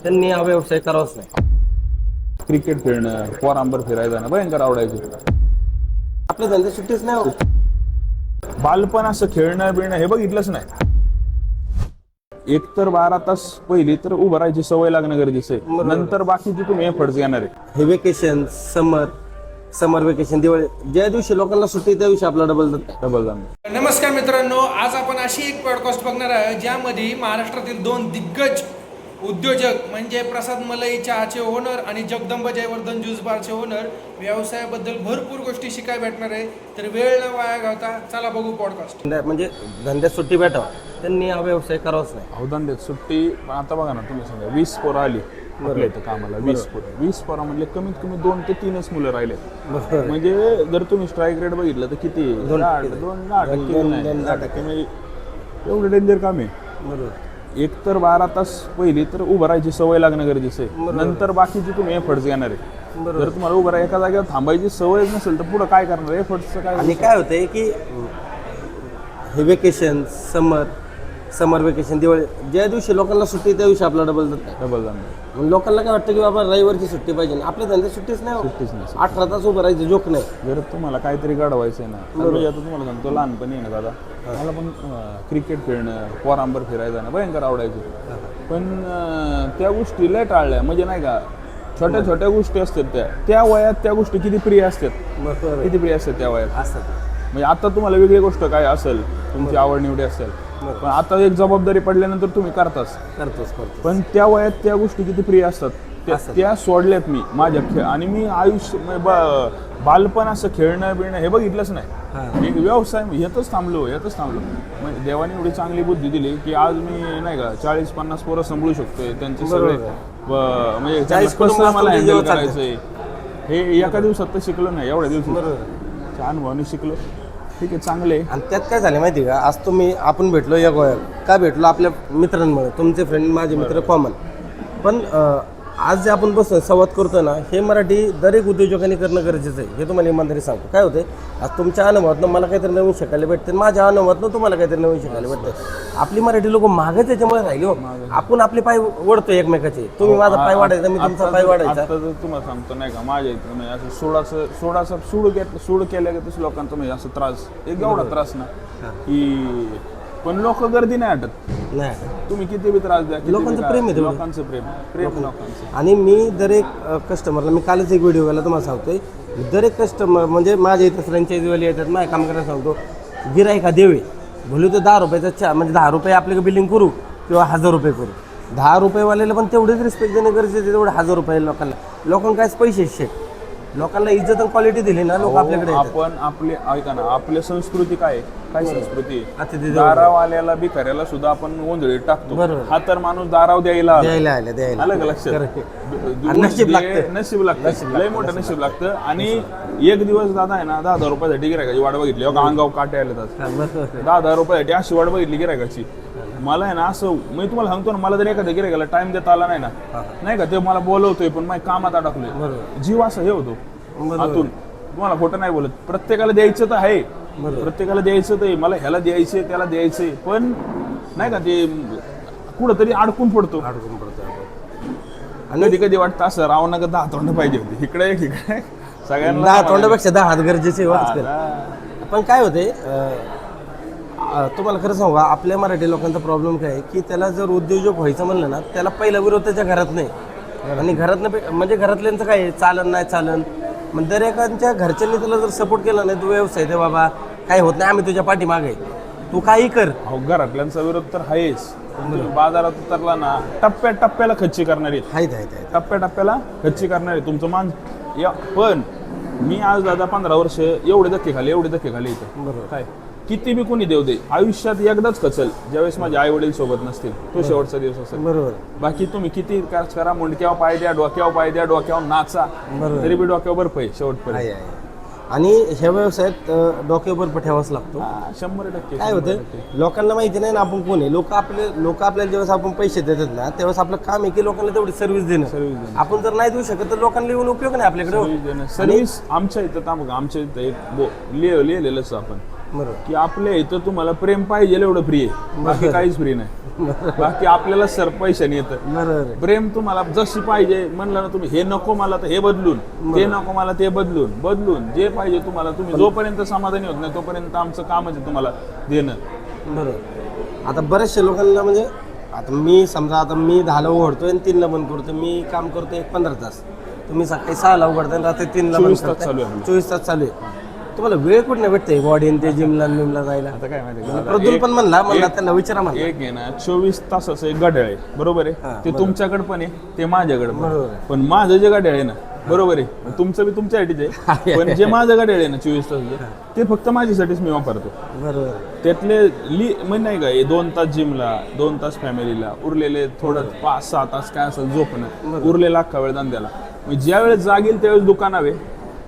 त्यांनी हा व्यवसाय करावाच नाही. क्रिकेट खेळणं, पोरांबर फिरायला ना भयंकर आवडायचं. आपल्या धंदे सुट्टीच नाही होत. बालपण असं खेळणं बिळणं हे बघितलंच नाही. एक तर 12 तास पहिली तर उभं राहायची सवय लागणं गरजेचं आहे. नंतर बाकीची तुम्ही एफर्ट्स घेणार आहे. हे वेकेशन, समर वेकेशन, दिवाळी, ज्या दिवशी लोकांना सुट्टी त्या दिवशी आपला डबल जाणार. नमस्कार मित्रांनो, आज आपण अशी एक पॉडकास्ट बघणार आहे ज्यामध्ये महाराष्ट्रातील 2 दिग्गज उद्योजक म्हणजे प्रसाद मलई चहाचे ओनर आणि जगदंबा जयवर्धन ज्यूस बारचे ओनर व्यवसायाबद्दल भरपूर गोष्टी शिकाय भेटणार आहे. तर वेळ न वाया घालता चला बघू पॉडकास्ट. म्हणजे धंद्यात सुट्टी भेटावा, त्यांनी हा व्यवसाय करावाच नाही. अवधान सुट्टी पण आता बघा ना, तुम्ही सांगा 20 पोरं आली आपल्या इथं कामाला, 20 पोरं म्हणजे कमीत कमी 2 ते 3च मुलं राहिले. म्हणजे जर तुम्ही स्ट्राईक रेट बघितलं तर किती 2% म्हणजे एवढं डेंजर काम आहे. बरोबर. एक तर 12 तास पहिली तर उभं राहायची सवय लागणं गरजेचं आहे. नंतर बाकीची तुम्ही एफर्ट्स घेणार आहे. जर तुम्हाला उभं राहा एका जागेवर थांबायची सवय नसेल तर पुढं काय करणार एफर्ट्सचं काय. आणि काय होतंय की हे वेकेशन, समर वेकेशन, दिवाळी, ज्या दिवशी लोकांना सुट्टी त्या दिवशी आपला डबल जाणार. मग लोकांना काय वाटतं की बाबा रविवारची सुट्टी पाहिजे. आपल्या धंदे सुट्टीच नाही होत. 18 तास उभं राहायचं जोक नाही. जर तुम्हाला काहीतरी घडवायचं आहे ना, आता तुम्हाला सांगतो लहानपणी ना दादा मला पण क्रिकेट खेळणं, पोरांबर फिरायला ना भयंकर आवडायचं. पण त्या गोष्टी लय टाळल्या. म्हणजे नाही का, छोट्या छोट्या गोष्टी असतात त्या वयात त्या गोष्टी किती प्रिय असतात, किती प्रिय असतात त्या वयात असतात. म्हणजे आता तुम्हाला वेगळी गोष्ट काय असेल, तुमची आवड निवडी असेल, पण आता एक जबाबदारी पडल्यानंतर तुम्ही करतोच. पण त्या वयात त्या गोष्टी किती प्रिय असतात त्या सोडल्यात मी माझ्या आणि मी आयुष्य बालपण असं खेळणं बिळणं हे बघितलंच नाही. एक व्यवसाय येतच थांबलो. म्हणजे देवाने एवढी चांगली बुद्धी दिली की आज मी नाही का 40-50 पोरं सांभाळू शकतोय. त्यांचे सगळे म्हणजे कसं मला हँडल करायचंय हे एका दिवसात तर शिकलो नाही, एवढ्या दिवसात अनुभवाने शिकलो. ठीक आहे, चांगले. आणि त्यात काय झालं माहिती का, आज आपण भेटलो या गोव्यात का भेटलो, आपल्या मित्रांमुळे. तुमचे फ्रेंड, माझे मित्र कॉमन. पण आज जे आपण बसून संवाद करतो ना, हे मराठी दरेक उद्योजकांनी करणं गरजेचं आहे. हे तुम्हाला इमानदारी सांगतो. काय होते, आज तुमच्या अनुभवातनं मला काहीतरी नवीन शिकायला भेटते, माझ्या अनुभवातनं तुम्हाला काहीतरी नवीन शिकायला भेटतं. आपली मराठी लोक मागं त्याच्यामुळे राहिले. आपण आपले पाय ओढतो एकमेकाचे. तुम्ही माझा पाय वाढायचा, मी तुमचा पाय वाढायचा. तुम्हाला सांगतो नाही का, माझ्या इथं म्हणजे असं सोडाचं सूड केल्या तसं लोकांचं म्हणजे असं त्रास, एक एवढा त्रास ना की, पण लोक गर्दी नाही हटत. नाही, तुम्ही किती बी त्रास द्या, लोकांचं प्रेम आहे, लोकांचं प्रेम. आणि मी दरेक कस्टमरला, मी कालच एक व्हिडिओ केला तुम्हाला सांगतोय, दरेक कस्टमर म्हणजे माझ्या इथं फ्रँचायझीवाले येतात, माझ्या काम करायला सांगतो, गिरायका देवे बोलू तर 10 रुपयाचा चहा, म्हणजे 10 रुपये आपल्याला बिलिंग करू किंवा 1000 रुपये करू. 10 रुपयेवाल्याला पण तेवढेच रिस्पेक्ट देणं गरजेचं आहे, तेवढे 1000 रुपये लोकांना काय पैसे शेट. लोकांना इज्जत आणि क्वालिटी दिली ना, लोक आपल्याकडे. आपण आपले ऐका ना, आपली संस्कृती काय संस्कृती, दारावाल्याला भिकाऱ्याला सुद्धा आपण गोंधळीत टाकतो. हा तर माणूस दाराव द्यायला आलं का लक्षात. नशीब लागतं, लय मोठं नशीब लागतं. आणि एक दिवस दादा आहे ना 10,000 रुपयासाठी गिरायकाची वाट बघितली. अंगाव काटे आले तर 10,000 रुपयासाठी अशी वाट बघितली गिरायकाची. मला आहे ना असं, मी तुम्हाला सांगतो ना, मला जर एखाद्या गिरायकाला टाइम देता आला नाही ना, नाही का, ते मला बोलवतोय पण माझ्या कामात अडकलोय, जीव असं हे होतो आतून. तुम्हाला खोटं नाही बोलत. प्रत्येकाला द्यायचं तर आहे, प्रत्येकाला द्यायचं तर मला ह्याला द्यायचंय त्याला द्यायचंय, पण नाही का ते कुठंतरी अडकून पडतो. आणि कधी वाटतं असं रावणा 10 तोंड पाहिजे होती, इकडे सगळ्यांना 10 तोंडापेक्षा 10 हात गरजेचे. पण काय होते, तुम्हाला खरं सांगू, आपल्या मराठी लोकांचा प्रॉब्लेम काय आहे की त्याला जर उद्योजक व्हायचं म्हणलं ना, त्याला पहिला विरोध त्याच्या घरात नाही. आणि घरातनं म्हणजे घरातल्यांचं काय आहे, चालन. मग दरेकांच्या घरच्यांनी त्याला जर सपोर्ट केला नाही, तू व्यवसाय दे बाबा, काही होत नाही, आम्ही तुझ्या पाठीमागे, तू काही कर. घरातल्यांचा विरोध तर आहेच. बाजारात उतरला ना, टप्प्याला खच्ची करणारी, टप्प्याला खच्ची करणारी तुमचं मान. पण मी आज दादा 15 वर्ष एवढे धक्के खाले इथं. काय किती बी कोणी देऊ दे, आयुष्यात एकदाच खचल ज्यावेळेस माझे आई वडील सोबत नसतील, तो शेवटचा दिवस असेल. बरोबर. बाकी तुम्ही किती करा, मुंडक्यावर पाय द्या, डोक्यावर नाचा, तरी बी डोक्यावर बर्फ आहे शेवटपर्यंत. आणि ह्या व्यवसायात डोक्यावर बर्फ ठेवाच लागतो. 100%. काय होतं, लोकांना माहिती नाही ना आपण कोण आहे. लोक आपल्याला ज्यावेळेस आपण पैसे देतात ना, त्यावेळेस आपलं काम आहे की लोकांना तेवढी सर्व्हिस देणं. आपण जर नाही देऊ शकत तर लोकांना येऊन उपयोग नाही आपल्याकडे. सर्व्हिस आमच्या इथं एक लिहिलेलंच आपण की आपल्या इथं तुम्हाला प्रेम पाहिजे एवढं फ्री आहे, बाकी काहीच फ्री नाही. बाकी आपल्याला सर पैशाने येतं. बरोबर आहे. प्रेम तुम्हाला जशी पाहिजे म्हणलं ना तुम्ही, हे नको मला तर हे बदलून, ते नको मला ते बदलून जे पाहिजे तुम्हाला, तुम्ही जोपर्यंत समाधानी होत नाही तोपर्यंत आमचं कामच आहे तुम्हाला देणं. बरोबर. आता बऱ्याचशा लोकांना म्हणजे आता मी समजा आता मी 10ला उघडतोय आणि 3ला बंद करतोय, मी काम करतोय 15 तास, तुम्ही सकाळी 6ला उघडताय आणि रात्री 3ला बंद 24 तास करताय. चालू आहे आपलं. 24 तास चालू आहे. तुम्हाला वेळ कुठे नाही भेटते बॉडी ते जिमला जायला? आता काय माहिती म्हणजे प्रद्युल पण म्हणला त्यांना विचारा म्हणला. एक आहे ना 24 तासाचं एक घड्याळ आहे, बरोबर आहे, ते तुमच्याकडे पण आहे, ते माझ्याकडे पण बरोबर आहे. आहे. पण माझं जे घड्याळ आहे ना, बरोबर आहे, तुमचं बी तुमच्यासाठीच आहे, पण जे माझं घड्याळ आहे ना 24 तासाचं, ते फक्त माझ्यासाठीच मी वापरतो. बरोबर. त्यातले म्हणजे नाही का, 2 तास जिमला, 2 तास फॅमिलीला, उरलेले थोडं 5-6 तास काय असेल झोपणं, उरलेला अख्खा वेळ धंद्याला. म्हणजे ज्या वेळेस जागेल त्यावेळेस दुकानावे,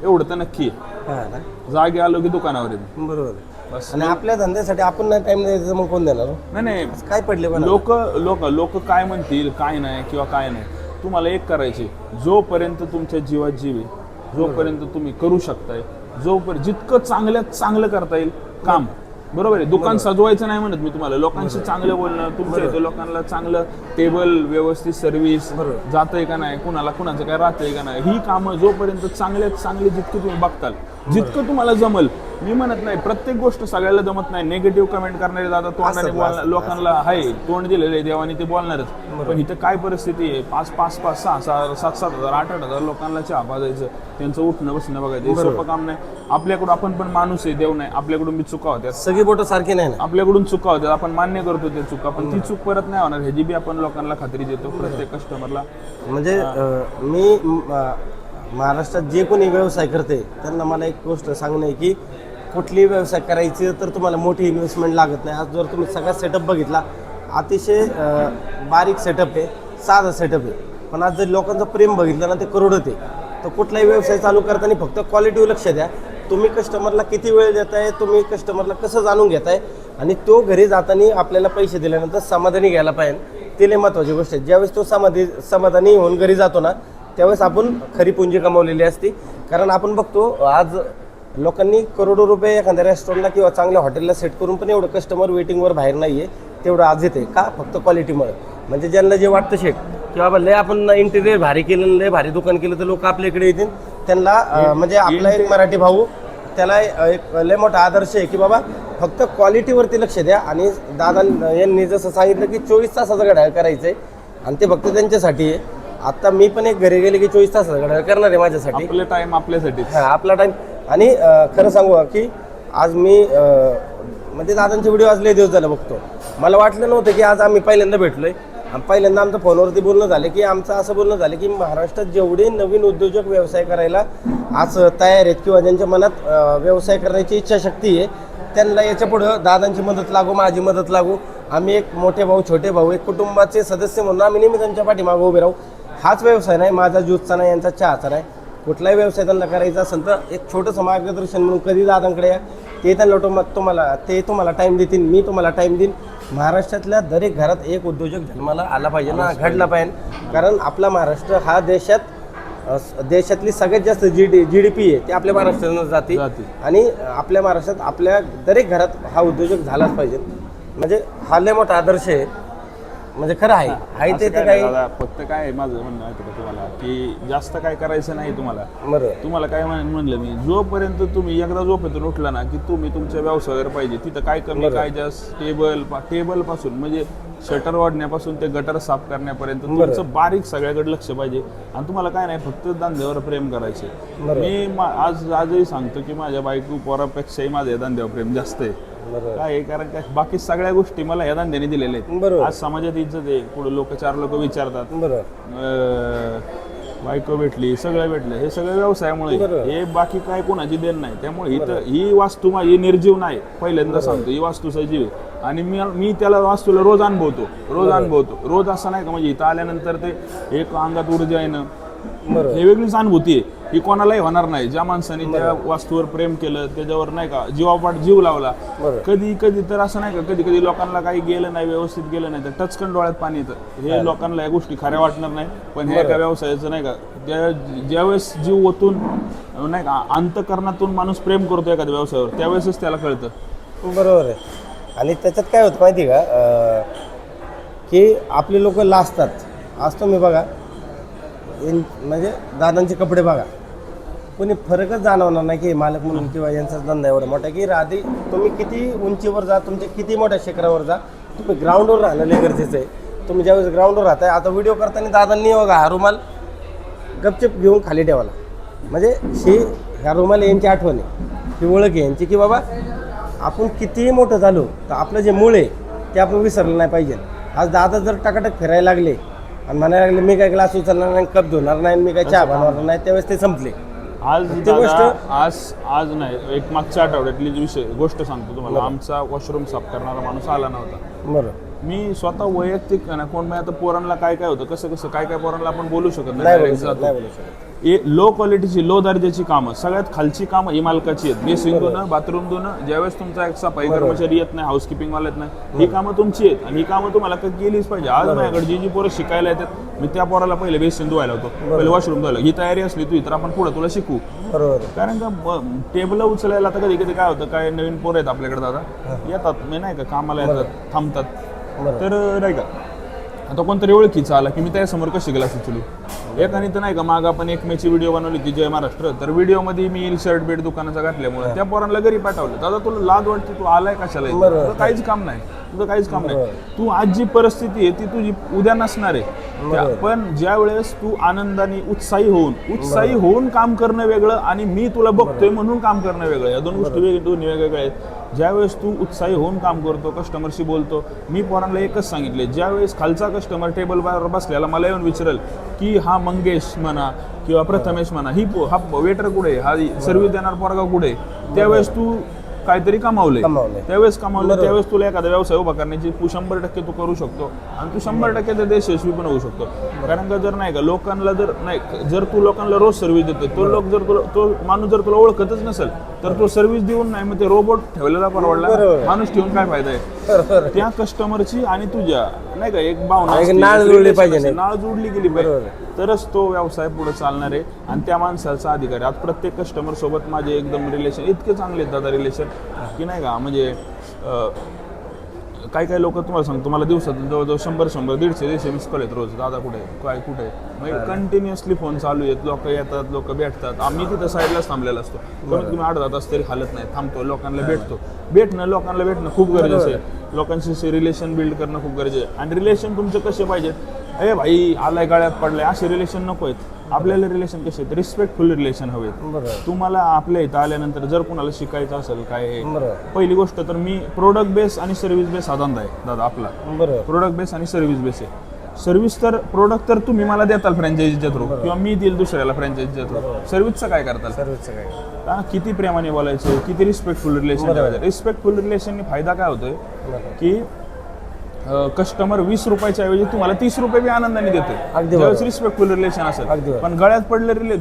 एवढं तर नक्की आहे. हा ना. जागे आलो की दुकानावर येतो. बरोबर आहे. बस. आणि आपल्या धंद्यासाठी आपण नाही टाइम द्यायचं मग कोण देणार? नाही काय पडले पण लोक काय म्हणतील, काय नाही किंवा काय नाही, तुम्हाला एक करायचे, जोपर्यंत तुमच्या जीवात जीव आहे, जोपर्यंत तुम्ही करू शकताय, जोपर्यंत जितकं चांगल्यात चांगलं करता येईल काम, बरोबर आहे. दुकान सजवायचं नाही म्हणत मी तुम्हाला, लोकांशी चांगलं बोलणं, तुमच्या इथे लोकांना चांगलं टेबल, व्यवस्थित सर्व्हिस जातंय का नाही, कुणाचं काय राहतंय का नाही, ही कामं जोपर्यंत चांगल्यात चांगली जितकं तुम्ही बघताल, जितकं तुम्हाला जमल. मी म्हणत नाही प्रत्येक गोष्ट सगळ्याला जमत नाही. निगेटिव्ह कमेंट करणारे दादा तोंडाने बोलणार, लोकांना आहे तोंड दिलेलं आहे देवाने, ते बोलणारच. पण इथं काय परिस्थिती आहे, 5-5, 6-6, 7-7 हजार, 8-8 हजार लोकांना चहा पाजायचं, त्यांचं उठणं बसणं बघायचं, हे सोपं काम नाही. आपल्याकडून आपण पण माणूस आहे, देव नाही, आपल्याकडून बी चुका होत्या, सगळी बोटं सारखी नाही ना. आपल्याकडून चुका होत्या, आपण मान्य करतो ते चुका, पण ती चूक परत नाही होणार ह्याची बी आपण लोकांना खात्री देतो, प्रत्येक कस्टमरला. म्हणजे मी महाराष्ट्रात जे कोणी व्यवसाय करते त्यांना मला एक गोष्ट सांगणं आहे की कुठलीही व्यवसाय करायची तर तुम्हाला मोठी इन्व्हेस्टमेंट लागत नाही. आज जर तुम्ही सगळा सेटअप बघितला, अतिशय बारीक सेटअप आहे, साधा सेटअप आहे, पण आज जर लोकांचं प्रेम बघितलं ना ते करोडत आहे. तर कुठलाही व्यवसाय चालू करताना फक्त क्वालिटीवर लक्ष द्या. तुम्ही कस्टमरला किती वेळ देताय, तुम्ही कस्टमरला कसं जाणून घेताय, आणि तो घरी जाताना आपल्याला पैसे दिल्यानंतर समाधानी घ्यायला पाहिजे. ते लई महत्त्वाची गोष्ट आहे. ज्यावेळेस तो समाधानी होऊन घरी जातो ना, त्यावेळेस आपण खरी पुंजी कमावलेली असते. कारण आपण बघतो आज लोकांनी करोडो रुपये एखाद्या रेस्टॉरंटला किंवा चांगल्या हॉटेलला सेट करून पण एवढं कस्टमर वेटिंगवर बाहेर नाही आहे, तेवढं आज येते का? फक्त क्वालिटीमुळे. म्हणजे ज्यांना जे वाटतं शेट की बाबा लय आपण इंटिरियर भारी केलं, लय भारी दुकान केलं तर लोक आपल्याकडे येतील. त्यांना म्हणजे आपला एक मराठी भाऊ, त्याला एक लय मोठा आदर्श आहे की बाबा फक्त क्वालिटीवरती लक्ष द्या. आणि दादा यांनी जसं सांगितलं की 24 तासाचं घड्याळ करायचं आहे, आणि ते फक्त त्यांच्यासाठी आहे. आता मी पण एक घरी गेले की 24 तासाचं घड्याळ करणार आहे माझ्यासाठी. आपले टाइम आपल्यासाठी, हां, आपला टाईम. आणि खरं सांगू की आज मी म्हणजे दादांचे व्हिडिओ आज लय दिवस झाले बघतो. मला वाटलं नव्हतं की आज आम्ही पहिल्यांदा भेटलोय. पहिल्यांदा आमचं फोनवरती बोलणं झालं की आमचं असं बोलणं झालं की महाराष्ट्रात जेवढे नवीन उद्योजक व्यवसाय करायला आज तयार आहेत किंवा ज्यांच्या मनात व्यवसाय करण्याची इच्छाशक्ती आहे, त्यांना याच्या पुढं दादांची मदत लागू, माझी मदत लागू. आम्ही एक मोठे भाऊ, छोटे भाऊ, एक कुटुंबाचे सदस्य म्हणून आम्ही नेहमी त्यांच्या पाठीमागं उभे राहू. हाच व्यवसाय नाही माझा, ज्यूसचा नाही, यांचा चहाचा नाही. कुठलाही व्यवसाय त्यांना करायचा असेल तर एक छोटंसं मार्गदर्शन म्हणून कधी दादांकडे या. ते त्यांना तुम्हाला टाईम देतील, मी तुम्हाला टाईम देईन. महाराष्ट्रातल्या दरेक घरात एक उद्योजक जन्माला आला पाहिजे ना, घडला पाहिजे. कारण आपला महाराष्ट्र हा देशातली सगळ्यात जास्त GDP आहे ते आपल्या महाराष्ट्रानं जाते. आणि आपल्या महाराष्ट्रात आपल्या दरेक घरात हा उद्योजक झालाच पाहिजे. म्हणजे हा लय मोठा आदर्श आहे. म्हणजे खरं आहे ते तर काही फक्त काय आहे माझं म्हणणं आहे का तुम्हाला की जास्त काय करायचं नाही तुम्हाला. बरोबर. तुम्हाला काय म्हणलं मी, जोपर्यंत तुम्ही एकदा झोपेतून उठला ना की तुम्ही तुमच्या व्यवसायावर पाहिजे, तिथं काय कमी काय जास्त, टेबल पासून म्हणजे शटर वाढण्यापासून ते गटर साफ करण्यापर्यंत तुमचं बारीक सगळ्याकडे लक्ष पाहिजे. आणि तुम्हाला काय नाही, फक्त धंद्यावर प्रेम करायचे. मी आजही सांगतो की माझ्या बायको पोरापेक्षाही माझ्या धंद्यावर प्रेम जास्त आहे. काय आहे, कारण काय बाकी सगळ्या गोष्टी मला या धंद्याने दिलेल्या आहेत. आज समाजात इज्जत आहे, पुढे 4 लोक विचारतात बायको भेटली, सगळं भेटलं, हे सगळं व्यवसायामुळे. हे बाकी काय कोणाची देण नाही. त्यामुळे इथं ही वास्तू माझी निर्जीव नाही, पहिल्यांदा सांगतो, ही वास्तू सजीव आहे. आणि मी त्याला वास्तूला रोज अनुभवतो. रोज असं नाही का म्हणजे इथं आल्यानंतर ते एक अंगात ऊर्जा येणं, हे वेगळीच अनुभूती आहे. ही कोणालाही होणार नाही. ज्या माणसाने त्या वास्तूवर प्रेम केलं, त्याच्यावर नाही का जीवापाठ जीव लावला, कधी तर असं नाही का कधी लोकांना काही गेलं नाही, व्यवस्थित गेलं नाही तर टचकन डोळ्यात पाणी येतं. हे लोकांना या गोष्टी खऱ्या वाटणार नाही. पण हे एका व्यवसायाचं नाही का, ज्यावेळेस जीव ओतून नाही का अंतकरणातून माणूस प्रेम करतो एखाद्या व्यवसायावर, त्यावेळेसच त्याला कळतं. बरोबर आहे. आणि त्याच्यात काय होतं माहिती का, की आपले लोक लाजतात. आज तुम्ही बघा म्हणजे दादांचे कपडे बघा, कोणी फरकच जाणवणार नाही की मालक म्हणून किंवा यांचा धंदा एवढा मोठा की राधी तुम्ही किती उंचीवर जा, तुमच्या किती मोठ्या शिखरावर जा, तुम्ही ग्राउंडवर राहणं लय गरजेचं आहे. तुम्ही ज्यावेळेस ग्राउंडवर राहताय, आता व्हिडिओ करताना दादांनी बघा हा रुमाल गपचप घेऊन खाली ठेवाला, म्हणजे ह्या रुमाल यांची आठवण आहे, ही ओळख आहे यांची की बाबा आपण कितीही मोठं झालो तर आपलं जे मूळ आहे ते आपण विसरलं नाही पाहिजे. आज दादा जर टकाटक फिरायला लागले आणि म्हणायला लागले मी काय ग्लास उचलणार नाही, कप धुणार नाही, मी काय चहा बनवणार नाही, त्यावेळेस ते संपले. आज ती गोष्ट आज आज नाही, एक मागच्या आठवड्यातली जी गोष्ट सांगतो तुम्हाला. आमचा वॉशरूम साफ करणारा माणूस आला नव्हता. बरं, मी स्वतः वैयक्तिक ना कोण आता पोरांना काय काय होतं, कसं कसं काय काय पोरांना आपण बोलू शकत नाही बोलू नाही. शकत, नाही बोलू शकत. लो क्वालिटीची लो दर्जाची कामं, सगळ्यात खालची कामं ही मालकाची आहेत. बेसिंग धुणं, बाथरूम धुणं, ज्यावेळेस तुमचा एक सफाई कर्मचारी येत नाही, हाऊसकीपिंग वाला येत नाही, ही कामं तुमची आहेत आणि ही कामं तुम्हाला केलीच पाहिजे. आज माझ्याकडे जी पोरं शिकायला येतात, मी त्या पोराला पहिले बेसिंग धुवायला होतो, पहिले वॉशरूम धुवायला. ही तयारी असली तुझी तर आपण पुढे तुला शिकू. बरोबर. कारण का टेबल उचलायला आता कधी कधी काय होतं, काय नवीन पोरं आहेत आपल्याकडे दादा, येतात मी नाही का कामाला येतात, थांबतात, तर नाही का आता कोणतरी ओळखीचा आला की मी त्यासमोर कशी ग्लास उचलू. एकाने तर नाही का माग आपण एक मेची व्हिडिओ बनवली होती जय महाराष्ट्र, तर व्हिडिओमध्ये मी शर्ट बेट दुकानाचा घातल्यामुळे त्या पोरांना घरी पाठवलं. दादा तुला लाज वाटते, तू आलाय कशाला, तुझं काहीच काम नाही, तुझं काहीच काम नाही. तू आज जी परिस्थिती आहे ती तुझी उद्या नसणार आहे, पण ज्या वेळेस तू आनंदाने उत्साही होऊन काम करणं वेगळं आणि मी तुला बघतोय म्हणून काम करणं वेगळं, या दोन गोष्टी दोन्ही वेगवेगळ्या आहेत. ज्यावेळेस तू उत्साही होऊन काम करतो, कस्टमरशी बोलतो, मी पोरांना एकच सांगितले, ज्यावेळेस खालचा कस्टमर टेबलवर बसलेला मला येऊन विचारेल की हा मंगेश म्हणा किंवा प्रथमेश म्हणा, हा वेटर कुठे, हा सर्व्हिस देणार पोरगा कुठे, त्यावेळेस तू काहीतरी कमावले, त्यावेळेस तुला एखादा व्यवसाय उभा करण्याची तू 100% तू करू शकतो आणि तू 100% ते देश यशस्वी पण होऊ शकतो. कारण का जर नाही का लोकांना जर तू लोकांना रोज सर्व्हिस देतो, तो माणूस जर तुला ओळखतच नसेल तर तो सर्व्हिस देऊन नाही, मग ते रोबोट ठेवलेला परवडला, माणूस ठेवून काय फायदा आहे. त्या कस्टमरची आणि तुझ्या नाही का एक भावना नाळ जोडली पाहिजे, नाळ जोडली गेली पाहिजे, तरच तो व्यवसाय पुढे चालणार आहे आणि त्या माणसाचा अधिकार आहे. आज प्रत्येक कस्टमर सोबत माझे एकदम रिलेशन इतके चांगले आहेत दादा, रिलेशन की नाही का म्हणजे काही लोक तुम्हाला सांगतो, मला दिवसातून जवळजवळ 100-150 मिस कॉल आहेत रोज, दादा कुठे काय कुठे, म्हणजे कंटिन्युअसली फोन चालू आहेत, लोक येतात, लोक भेटतात. आम्ही तिथं साईडलाच थांबलेला असतो, कमीत कमी 8-10 तास तरी हालत नाही, थांबतो, लोकांना लोकांना भेटणं खूप गरजेचं आहे. लोकांशी रिलेशन बिल्ड करणं खूप गरजेचं आहे. आणि रिलेशन तुमचे कसे पाहिजेत, अरे भाई आलाय गळ्यात पडलाय असे रिलेशन नको आहेत. आपल्याला रिलेशन कसे आहेत, रिस्पेक्टफुल रिलेशन हवेत. तुम्हाला आपल्या इथं आल्यानंतर जर कोणाला शिकायचं असेल काय, पहिली गोष्ट तर मी प्रोडक्ट बेस आणि सर्व्हिस बेस हा धंदा आहे दादा आपला. प्रोडक्ट बेस आणि सर्व्हिस बेस आहे. सर्व्हिस तर प्रोडक्ट तर तुम्ही मला देताल फ्रँचायझीच्या थ्रू किंवा मी देईल दुसऱ्याला फ्रँचायझीच्या थ्रू. सर्व्हिसचं काय करताल, किती प्रेमाने बोलायचं, किती रिस्पेक्टफुल रिलेशन ठेवायचं. रिस्पेक्टफुल रिलेशनने फायदा काय होतोय की कस्टमर 20 रुपयाच्या ऐवजी तुम्हाला 30 रुपये बी आनंदाने देतोय, ज्यावेळेस रिस्पेक्टफुल रिलेशन असेल. पण गळ्यात पडलेलं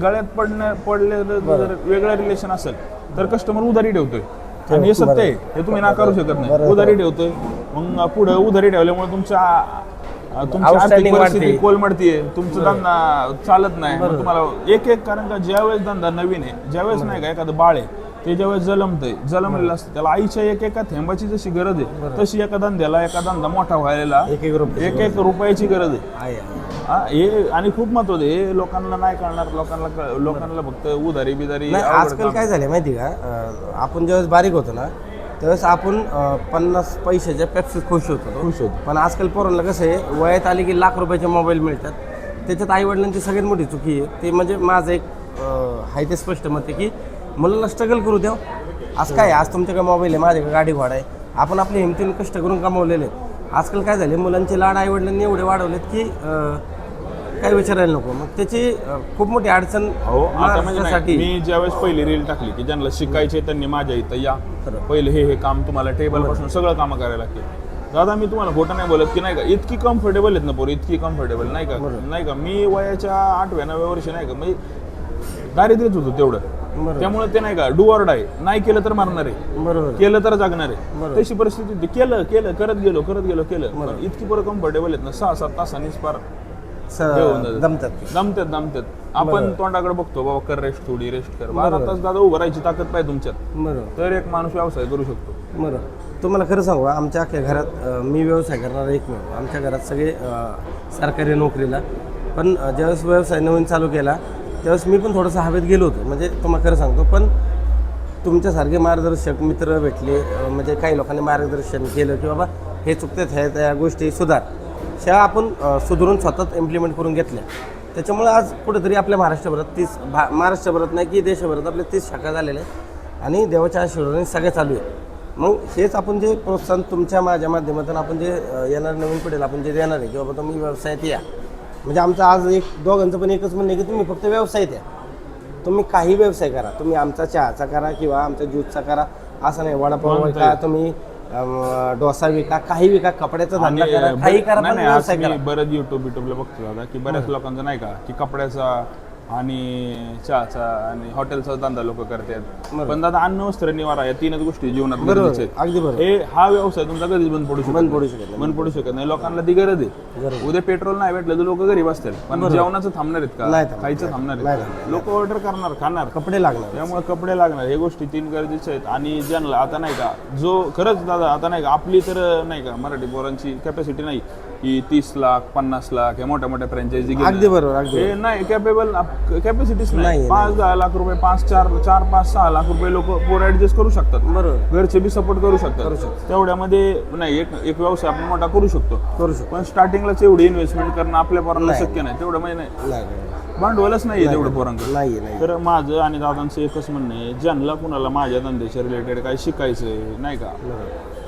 जर वेगळं रिलेशन असेल तर कस्टमर उधारी ठेवतोय आणि हे सत्य आहे, हे तुम्ही नाकारू शकत नाही. उधारी ठेवतोय, मग पुढे उधारी ठेवल्यामुळे तुमची आर्थिक परिस्थिती कोलमडतीये, तुमचा धंदा चालत नाही. मग तुम्हाला एक कारण का ज्यावेळेस धंदा नवीन आहे, ज्यावेळेस नाही का एखादं बाळ आहे ते ज्यावेळेस जलमलेलं असतं, त्याला आईच्या एका थेंबाची जशी गरज आहे तशी एका धंदा मोठा व्हायला एक रुपयाची गरज आहे. हे आणि खूप महत्वाचं हे लोकांना नाही कळणार. लोकांना फक्त उधारी बिधारी. आजकाल काय झालं माहिती का, आपण ज्यावेळेस बारीक होतो ना त्यावेळेस आपण 50 पैशाच्या पेप्सी खुश होतो. पण आजकाल पोरांना कसं आहे, वयात आले की लाख रुपयाचे मोबाईल मिळतात. त्याच्यात आईवडिलांची सगळ्यात मोठी चुकी आहे ते म्हणजे माझं एक आहे ते स्पष्ट मत आहे की मुलांना स्ट्रगल करू द्या. आज काय, आज तुमच्याकडे मोबाईल आहे, माझ्याकडे गाडी घोडा आहे, आपण आपल्या हिमतीने कष्ट करून कमावलेले आहेत. आजकाल काय झाले, मुलांचे लाड आईवडिलांनी एवढे वाढवलेत की काय विचारायला नको. मग त्याची खूप मोठी अडचण महाराष्ट्रासाठी. मी ज्यावेळेस पहिली रील टाकली की ज्यांना शिकायचे त्यांनी माझ्या इथं या, पहिले हे काम तुम्हाला टेबल पासून सगळं कामं करायला लागतील. दादा मी तुम्हाला खोटं नाही बोलत की नाही का इतकी कम्फर्टेबल आहेत ना पोरं, इतकी कम्फर्टेबल नाही का मी वयाच्या 8व्या-9व्या वर्षी नाही का मी दारिद्र्यच होतो तेवढं. त्यामुळे ते नाही का डू ऑर डाय, नाही केलं तर मारणार आहे, केलं तर जगणार आहे, तशी परिस्थिती. केलं करत गेलो इतकी पोरं कम्फर्टेबल आहेत ना, 6-7 तासांनीच पार दमतात. आपण तोंडाकडे बघतो बाबा कर रेस्ट, थोडी रेस्ट कर. 12 तास दादा उभं राहायची ताकद पाहिजे तुमच्यात, तर एक माणूस व्यवसाय करू शकतो. तुम्हाला खरं सांगू आमच्या अख्ख्या घरात मी व्यवसाय करणारा एकमेव. आमच्या घरात सगळे सरकारी नोकरीला, पण ज्यावेळेस व्यवसाय नवीन चालू केला त्यावेळेस मी पण थोडंसं हवेत गेलो होतो. म्हणजे तुम्हाला खरं सांगतो, पण तुमच्यासारखे मार्गदर्शक मित्र भेटले, म्हणजे काही लोकांनी मार्गदर्शन केलं की बाबा हे चुकतात, ह्या त्या गोष्टी सुधार, ह्या आपण सुधारून स्वतःच इम्प्लिमेंट करून घेतल्या. त्याच्यामुळे आज कुठेतरी आपल्या महाराष्ट्रभरात महाराष्ट्रभरात नाही की देशभरात आपल्या 30 शाखा झालेल्या आहेत आणि देवाच्या आशीर्वादाने सगळे चालू आहे. मग हेच आपण जे प्रोत्साहन तुमच्या माझ्या माध्यमातून आपण जे येणार नवीन पिढीला आपण जे देणार आहे की बाबा तुम्ही व्यवसायात या. म्हणजे आमचं आज दोघांचं पण एकच म्हणणं आहे की तुम्ही फक्त व्यवसायात या. तुम्ही काही व्यवसाय करा, तुम्ही आमचा चहाचा करा किंवा आमचा ज्यूसचा करा, असं नाही. वडापाव विका, तुम्ही डोसा विका, काही विका, कपड्याचा धंदा करा, काही करा, पण व्यवसाय करा. बरेच युट्यूबला बघतो दादा की बऱ्याच लोकांचं नाही का की कपड्याचा आणि चहाचा आणि हॉटेलचा धंदा लोक करतात. पण दादा अन्न वस्त्र निवारा या 3च गोष्टी जीवनात गरजेच्या आहेत. अगदी बरोबर. हे हा व्यवसाय तुमचा कधीच बंद पडू बंद पडू शकत नाही. लोकांना ती गरज आहे. उद्या पेट्रोल नाही भेटलं तर लोक घरी बसतील, पण जेवणाचं थांबणार आहेत का? खायचं थांबणार आहेत. लोक ऑर्डर करणार, खाणार, कपडे लागणार, त्यामुळे कपडे लागणार. हे गोष्टी 3 गरजेच्या आहेत. आणि ज्यांना आता नाही का जो खरंच दादा आता नाही का आपली तर नाही का मराठी पोरांची कॅपॅसिटी नाही की 30 लाख 50 लाख या मोठ्या मोठ्या फ्रँचायझी. अगदी बरोबर. हे नाही कॅपॅसिटीच नाही. 5-10 लाख रुपये, 4-5-6 लाख रुपये लोक पोर ऍडजस्ट करू शकतात. बरोबर. घरचे बी सपोर्ट करू शकतात. तेवढ्यामध्ये नाही एक व्यवसाय आपण मोठा करू शकतो. पण स्टार्टिंगलाच एवढी इन्व्हेस्टमेंट करणं आपल्या पोरांना शक्य नाही. तेवढं म्हणजे नाही, भांडवलच नाहीये तेवढं पोरांकडे. नाही. तर माझं आणि दादांचं एकच म्हणणं आहे, ज्यांना कुणाला माझ्या धंद्याच्या रिलेटेड काही शिकायचंय नाही का,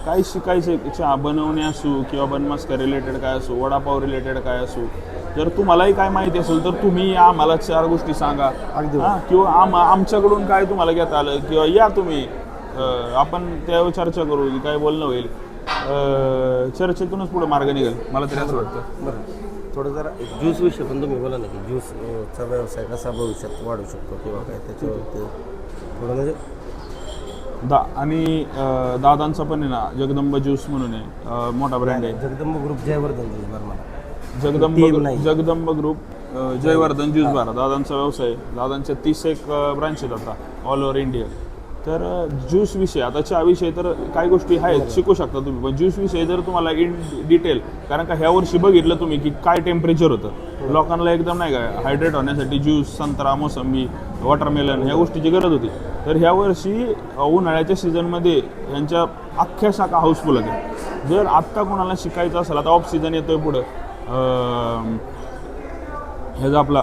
काही शिकायचंय, चहा बनवणे असो किंवा बनमस्का रिलेटेड काय असो, वडापाव रिलेटेड काय असो, जर तुम्हालाही काय माहिती असेल तर तुम्ही या, आम्हाला 4 गोष्टी सांगा. किंवा आमच्याकडून काय तुम्हाला घेता आलं किंवा या तुम्ही, आपण त्यावर चर्चा करू, काय बोलणं होईल. चर्चेतूनच पुढे मार्ग निघेल, मला तरी असं वाटतं. बरं, थोडं जरा ज्यूस विषय पण तुम्ही बोला ना की ज्यूसचा व्यवसाय कसा भविष्यात वाढू शकतो किंवा काय त्याच्यावरती थोडं म्हणजे आणि दादांचा पण आहे ना जगदंब ज्यूस म्हणून आहे, मोठा ब्रँड आहे. जगदंब ग्रुप जयवर्धन ज्यूस बार मला जगदंब ग्रुप जयवर्धन ज्यूस बार दादांचा व्यवसाय. दादांच्या 31 ब्रांच आहेत आता ऑल ओव्हर इंडिया. तर ज्यूस विषय आता चहा विषय तर काही गोष्टी आहेत शिकू शकता तुम्ही, पण ज्यूस विषय जर तुम्हाला इन डिटेल, कारण का ह्या वर्षी बघितलं तुम्ही की काय टेम्परेचर होतं, लोकांना एकदम नाही का हायड्रेट होण्यासाठी ज्यूस, संत्रा, मोसंबी, वॉटरमेलन ह्या गोष्टीची गरज होती. तर ह्या वर्षी उन्हाळ्याच्या सीझनमध्ये यांच्या अख्ख्या शाखा हाऊसफुल होत्या. जर आत्ता कोणाला शिकायचं असेल, आता ऑफ सीझन येतोय पुढं, ह्याचा आपला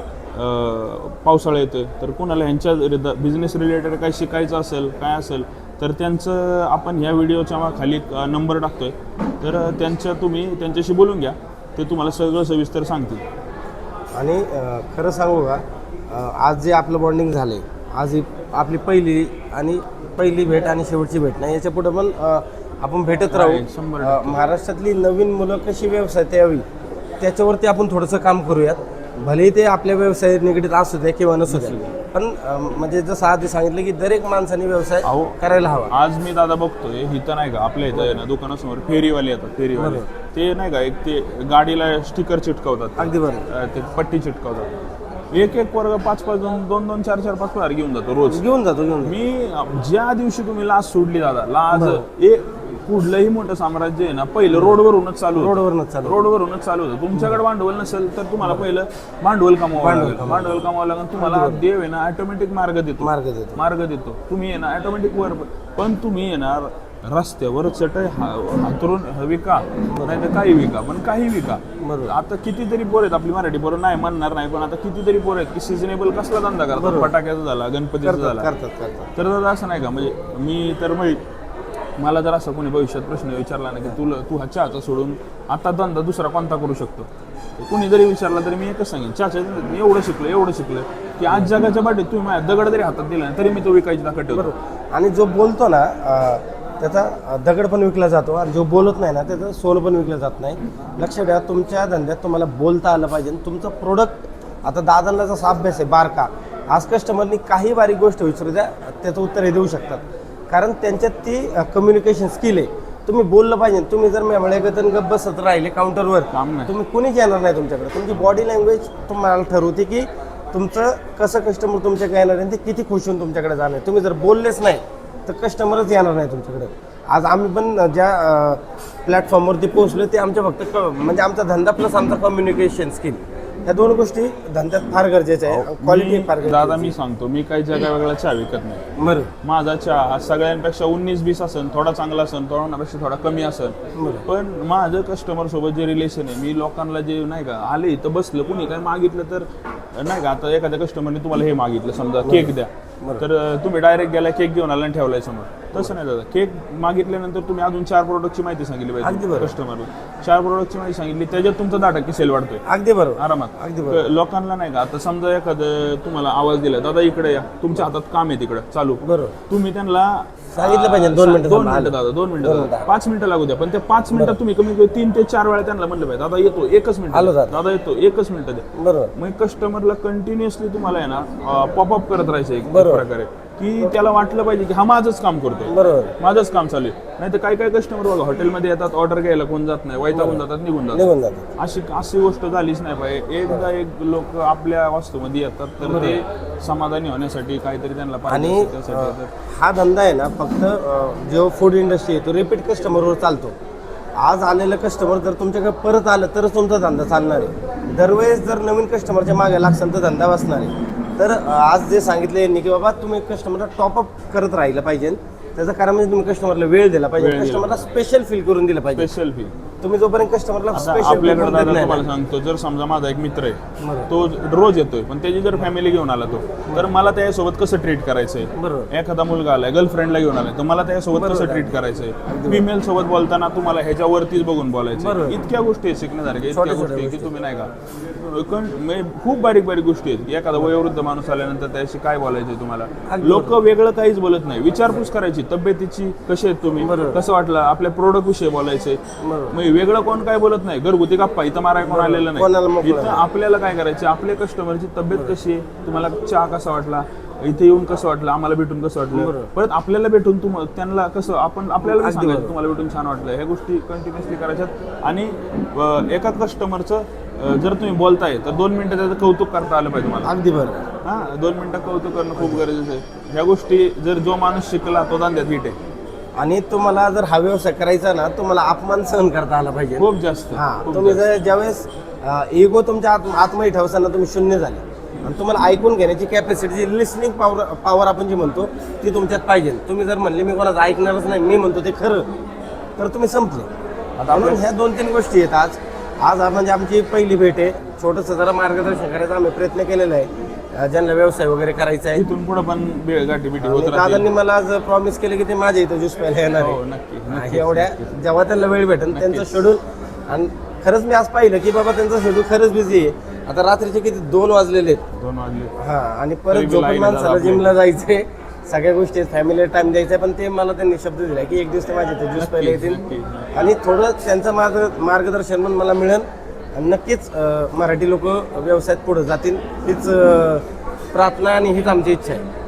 पावसाळा येतोय, तर कोणाला ह्यांच्या बिझनेस रिलेटेड काय शिकायचं असेल काय असेल तर त्यांचं आपण ह्या व्हिडिओच्या खाली नंबर टाकतोय, तर तुम्ही त्यांच्याशी बोलून घ्या, ते तुम्हाला सगळं सविस्तर सांगतील. आणि खरं सांगू का, आज जे आपलं बॉन्डिंग झालं आहे, आज आपली पहिली भेट आणि शेवटची भेट नाही, याच्या पुढे पण आपण भेटत राहू. महाराष्ट्रातली नवीन मुलं कशी व्यवसायात यावी त्याच्यावरती आपण थोडंसं काम करूयात. भलेही ते आपल्या व्यवसाय निगडीत असू द्या किंवा नसू द्या, पण म्हणजे जसं आधी सांगितलं की दरेक माणसाने व्यवसाय करायला हवा. आज मी दादा बघतोय इथं नाही का आपल्या इथं ना दुकानासमोर फेरीवाले येतात, फेरीवाले ते नाही का एक ते गाडीला स्टिकर चिटकवतात. अगदी बरोबर. ते पट्टी चिटकवतात. एक वर्ग 5-5 2-2 4-4 5 घेऊन जातो रोज. घेऊन जातो. मी ज्या दिवशी तुम्ही लाज सोडली दादा, लाज कुठलंही मोठं साम्राज्य आहे ना पहिलं रोडवरूनच चालू होतं. तुमच्याकडे भांडवल नसेल तर तुम्हाला पहिलं भांडवल कमावावं लागेल. तुम्हाला देव आहे ना ऑटोमॅटिक मार्ग देतो. तुम्ही आहे ना ऑटोमॅटिक वर, पण तुम्ही येणार रस्त्यावर चटई हातरून विका नाही तर काही विका, पण काही विका. आता कितीतरी पोर आहेत आपली मराठी पोरं, नाही म्हणणार नाही, पण आता कितीतरी पोर आहेत की सिजनेबल कसला धंदा करतात, फटाक्याचा झाला, गणपतीचा झाला. तर दादा असं नाही का, म्हणजे मी तर मला जर असं कोणी भविष्यात प्रश्न विचारला ना की तू हा चहाचा सोडून आता धंदा दुसरा कोणता करू शकतो, कुणी जरी विचारला तरी मी एकच सांगेन, चहाच्या मी एवढं शिकलो की आज जगाच्या बाबतीत तुम्ही माझ्या दगड जरी हातात दिला तरी मी तो विकायची ताकद ठेवतो. आणि जो बोलतो ना त्याचा दगड पण विकला जातो, आणि जो बोलत नाही ना त्याचं सोनं पण विकलं जात नाही. लक्ष द्या, तुमच्या धंद्यात तुम्हाला बोलता आलं पाहिजे. तुमचं प्रोडक्ट, आता दादांना जसा अभ्यास आहे बारका, आज कस्टमरनी काही बारीक गोष्ट विचारू द्या त्याचं उत्तर हे देऊ शकतात, कारण त्यांच्यात ती कम्युनिकेशन स्किल आहे. तुम्ही बोललं पाहिजे. तुम्ही जर मेमळेगतन गप्प बसत राहिले काउंटरवर, तुम्ही कुणीच येणार नाही तुमच्याकडे. तुमची बॉडी लँग्वेज तुम्हाला ठरवते की तुमचं कसं कस्टमर तुमच्याकडे येणार आहे, ते किती खुश होऊन तुमच्याकडे जाणार. तुम्ही जर बोललेच नाही तर कस्टमरच येणार नाही तुमच्याकडे. आज आम्ही पण ज्या प्लॅटफॉर्मवरती पोहोचलो ते आमच्या फक्त म्हणजे आमचा धंदा प्लस आमचा कम्युनिकेशन स्किल, ह्या दोन गोष्टी धंद्यात फार गरजेच्या आहे. क्वालिटी फार गरजेची दादा मी सांगतो, मी काही जगा वेगळा चहा विकत नाही. बरं माझा चहा हा सगळ्यांपेक्षा 19-20 असेल, थोडा चांगला असेल, थोडापेक्षा थोडा कमी असेल, पण माझं कस्टमर सोबत जे रिलेशन आहे, मी लोकांना जे नाही का आले इथं बसलं कुणी काय मागितलं तर नाही का, आता एखाद्या कस्टमरने तुम्हाला हे मागितलं समजा केक द्या, तर तुम्ही डायरेक्ट गेला केक घेऊन आला आणि ठेवलाय समोर, तसं नाही दादा. केक मागितल्यानंतर तुम्ही अजून 4 प्रोडक्टची माहिती सांगितली पाहिजे कस्टमरला. 4 प्रोडक्टची माहिती सांगितली, त्याच्यात तुमचा 10% सेल वाढतोय अगदी बरोबर. आरामात. लोकांना नाही का, आता समजा एखादं तुम्हाला आवाज दिला, दादा इकडे या, तुमच्या हातात काम आहे तिकडं चालू, बरोबर तुम्ही त्यांना सांगितलं पाहिजे 2 मिनिटं 2 मिनिटं दादा, 2 मिनिटं 5 मिनिटं लागू द्या, पण त्या 5 मिनिटात तुम्ही कमी 3 ते 4 वेळा त्यांना म्हणलं पाहिजे, दादा येतो 1 मिनिट, आलो दादा येतो 1 मिनिट द्या. बरोबर. मग कस्टमरला कंटिन्युअसली तुम्हाला आहे ना पॉपअप करत राहायचं एक प्रकारे, की त्याला वाटलं पाहिजे की हा माझंच काम करतोय, बरोबर माझंच काम चालू आहे. नाही तर काही कस्टमर बघा हॉटेलमध्ये येतात, ऑर्डर घ्यायला कोण जात नाही, वैतागून जातात, निघून जातात. अशी गोष्ट झालीच नाही पाहिजे. एकदा एक लोक आपल्या वास्तूमध्ये येतात तर ते समाधानी होण्यासाठी काहीतरी त्यांना पाहिजे आणि असतं, त्यासाठी हा धंदा आहे ना फक्त जो फूड इंडस्ट्री आहे तो रिपीट कस्टमरवर चालतो. आज आलेलं कस्टमर जर तुमच्याकडे परत आलं तरच तुमचा धंदा चालणार आहे. दरवेळेस जर नवीन कस्टमरच्या मागे लागसाल तर धंदा बसणार आहे. तर आज जे सांगितलं यांनी की बाबा तुम्ही कस्टमरला टॉपअप करत राहिलं पाहिजे, त्याचं कारण म्हणजे तुम्ही कस्टमरला वेळ दिला पाहिजे, कस्टमरला स्पेशल फील करून दिलं पाहिजे. Special fee. तुम्ही जोपर्यंत कस्टमरला स्पेशल आपल्याकडे दादा तुम्हाला सांगतो, जर समजा माझा एक मित्र आहे, तो रोज येतोय, पण त्याची जर फॅमिली घेऊन आला तो, तर मला त्याच्यासोबत कसं ट्रीट करायचंय. एखादा मुलगा आलाय गर्लफ्रेंडला घेऊन आलाय, तर मला त्याच्यासोबत कसं ट्रीट करायचंय. फिमेल सोबत बोलताना तुम्हाला ह्याच्यावरतीच बघून बोलायचं. इतक्या गोष्टी आहेत शिकण्यासारख्या, इतक्या गोष्टी आहेत की तुम्ही नाही का खूप बारीक गोष्टी आहेत. एखादा वयोवृद्ध माणूस आल्यानंतर त्याशी काय बोलायचं तुम्हाला, लोक वेगळं काहीच बोलत नाही, विचारपूस करायची तब्येतीची, कसे आहेत तुम्ही, कसं वाटलं, आपल्या प्रोडक्ट विषयी बोलायचे. वेगळं कोण काय बोलत नाही, घरगुती गप्पा इथं माराय कोण आलेलं नाही. इथं आपल्याला काय करायचं, आपल्या कस्टमरची तब्येत कशी आहे, तुम्हाला चहा कसा वाटला, इथे येऊन कसं वाटलं, आम्हाला भेटून कसं वाटलं, परत आपल्याला भेटून त्यांना कसं आपल्याला सांगायचं तुम्हाला भेटून छान वाटलं. ह्या गोष्टी कंटिन्युअसली करायच्यात. आणि एका कस्टमरचं जर तुम्ही बोलताय तर 2 मिनिटं त्याचं कौतुक करता आलं पाहिजे मला. अगदी बरं. हां 2 मिनिटं कौतुक करणं खूप गरजेचं आहे. ह्या गोष्टी जर जो माणूस शिकला तो धंद्यात हिट आहे. आणि तुम्हाला जर हा व्यवसाय करायचा ना, तुम्हाला अपमान सहन करता आला पाहिजे खूप जास्त. तुम्ही जर ज्यावेळेस इगो तुमच्या आतमध्ये ठेवताना तुम्ही शून्य झाले आणि तुम्हाला ऐकून घेण्याची कॅपॅसिटी, लिसनिंग पॉवर आपण जी म्हणतो ती तुमच्यात पाहिजे. तुम्ही जर म्हणले मी कोणाचं ऐकणारच नाही, मी म्हणतो ते खरं, तर तुम्ही संपले. म्हणून ह्या 2-3 गोष्टी आहेत. आज म्हणजे आमची पहिली भेट आहे. छोटंसं जरा मार्गदर्शन करायचा आम्ही प्रयत्न केलेला आहे, ज्यांना व्यवसाय वगैरे करायचा आहे. इथून पुढे पण गाठीबिटी होत राहतील. दादांनी मला आज प्रॉमिस केले की ते माझ्या इथं ज्यूस प्यायला येणार आहे. नक्की. एवढ्या जेव्हा त्यांना वेळ भेटेल त्यांचं शेड्यूल. आणि खरंच मी आज पाहिलं की बाबा त्यांचं शेड्यूल खरंच बिझी आहे. आता रात्रीचे किती 2 वाजलेले आहेत. 2 वाजले. हा आणि परत झोपून माणसाला जिमला जायचंय, सगळ्या गोष्टी फॅमिली टाइम द्यायचा. पण ते मला त्यांनी शब्द दिला की एक दिवस ते माझ्या इथे ज्यूस प्यायला येतील आणि थोडं त्यांचं मार्गदर्शन पण मला मिळेल. आणि नक्कीच मराठी लोक व्यवसायात पुढे जातील हीच प्रार्थना आणि हीच आमची इच्छा आहे.